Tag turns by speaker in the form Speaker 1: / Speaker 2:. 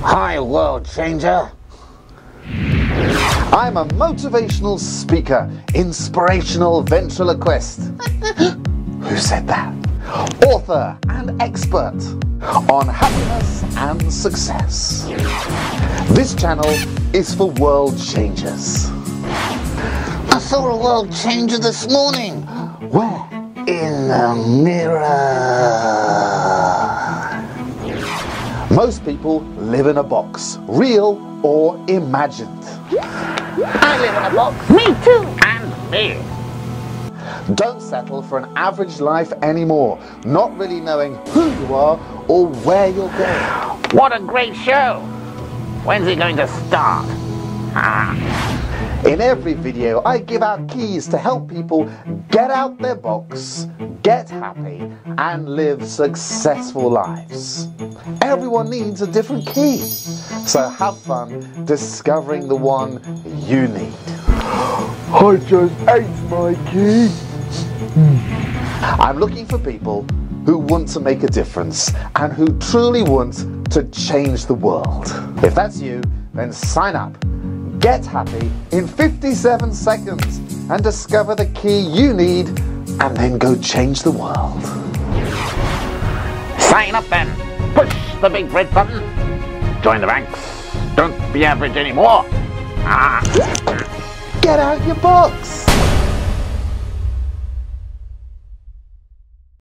Speaker 1: Hi, world changer.
Speaker 2: I'm a motivational speaker, inspirational ventriloquist. Who said that? Author and expert on happiness and success. This channel is for world changers.
Speaker 1: I saw a world changer this morning.
Speaker 2: Where?
Speaker 1: In the mirror.
Speaker 2: Most people live in a box, real or imagined.
Speaker 1: I live in a box. Me too. And me.
Speaker 2: Don't settle for an average life anymore, not really knowing who you are or where you're going.
Speaker 1: What a great show. When's it going to start?
Speaker 2: In every video, I give out keys to help people get out their box, get happy, and live successful lives. Everyone needs a different key, so have fun discovering the one you need. I just ate my key. I'm looking for people who want to make a difference and who truly want to change the world. If that's you, then sign up. Get happy in 57 seconds and discover the key you need and then go change the world.
Speaker 1: Sign up then. Push the big red button. Join the ranks. Don't be average anymore.
Speaker 2: Get out your box.